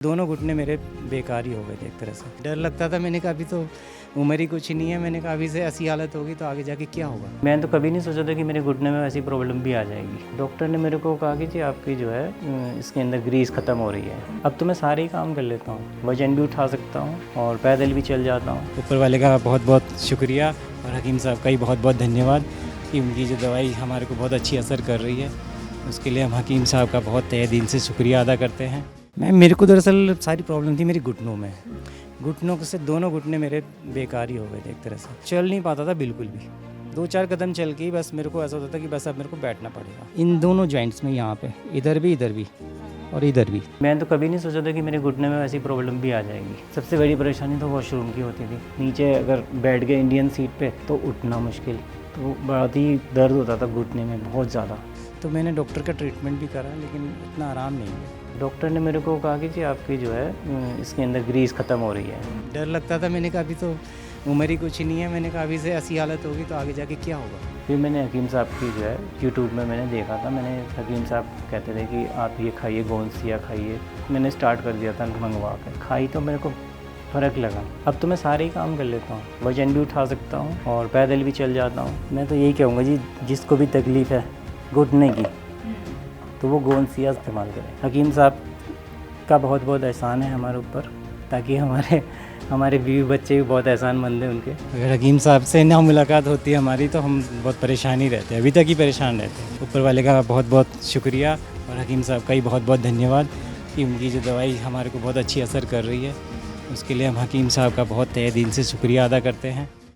दोनों घुटने मेरे बेकार ही हो गए थे एक तरह से। डर लगता था, मैंने कहा अभी तो उम्र ही कुछ नहीं है, मैंने कहा अभी से ऐसी हालत होगी तो आगे जाके क्या होगा। मैंने तो कभी नहीं सोचा था कि मेरे घुटने में ऐसी प्रॉब्लम भी आ जाएगी। डॉक्टर ने मेरे को कहा कि जी आपकी जो है इसके अंदर ग्रीस ख़त्म हो रही है। अब तो मैं सारे ही काम कर लेता हूँ, वजन भी उठा सकता हूँ और पैदल भी चल जाता हूँ। ऊपर वाले का बहुत बहुत शुक्रिया और हकीम साहब का ही बहुत बहुत धन्यवाद कि उनकी जो दवाई हमारे को बहुत अच्छी असर कर रही है। उसके लिए हम हकीम साहब का बहुत तहे दिल से शुक्रिया अदा करते हैं। मेरे को दरअसल सारी प्रॉब्लम थी मेरी घुटनों में। घुटनों से दोनों घुटने मेरे बेकार ही हो गए थे एक तरह से। चल नहीं पाता था बिल्कुल भी। 2-4 कदम चल के ही बस मेरे को ऐसा होता था कि बस अब मेरे को बैठना पड़ेगा। इन दोनों जॉइंट्स में, यहाँ पे इधर भी और इधर भी। मैंने तो कभी नहीं सोचा था कि मेरे घुटने में ऐसी प्रॉब्लम भी आ जाएगी। सबसे बड़ी परेशानी तो वॉशरूम की होती थी। नीचे अगर बैठ गए इंडियन सीट पे तो उठना मुश्किल, तो बहुत ही दर्द होता था घुटने में, बहुत ज़्यादा। तो मैंने डॉक्टर का ट्रीटमेंट भी करा लेकिन इतना आराम नहीं है। डॉक्टर ने मेरे को कहा कि जी आपकी जो है इसके अंदर ग्रीस ख़त्म हो रही है। डर लगता था, मैंने कहा अभी तो उम्र ही कुछ नहीं है, मैंने कहा अभी से ऐसी हालत होगी तो आगे जाके क्या होगा। फिर मैंने हकीम साहब की जो है यूट्यूब में मैंने देखा था। मैंने हकीम साहब कहते थे कि आप ये खाइए, गोंसिया खाइए। मैंने स्टार्ट कर दिया था मंगवा कर, खाई तो मेरे को फ़र्क लगा। अब तो मैं सारे ही काम कर लेता हूँ, वजन भी उठा सकता हूँ और पैदल भी चल जाता हूँ। मैं तो यही कहूँगा जी, जिसको भी तकलीफ़ है घुटने की तो वो गोंसिया इस्तेमाल करें। हकीम साहब का बहुत बहुत एहसान है हमारे ऊपर, ताकि हमारे बीवी बच्चे भी बहुत एहसानमंद हैं उनके। अगर हकीम साहब से ना मुलाकात होती है हमारी तो हम बहुत परेशान ही रहते हैं, अभी तक ही परेशान रहते हैं। ऊपर वाले का बहुत बहुत शुक्रिया और हकीम साहब का ही बहुत बहुत धन्यवाद कि उनकी जो दवाई हमारे को बहुत अच्छी असर कर रही है। उसके लिए हम हकीम साहब का बहुत तहे दिल से शुक्रिया अदा करते हैं।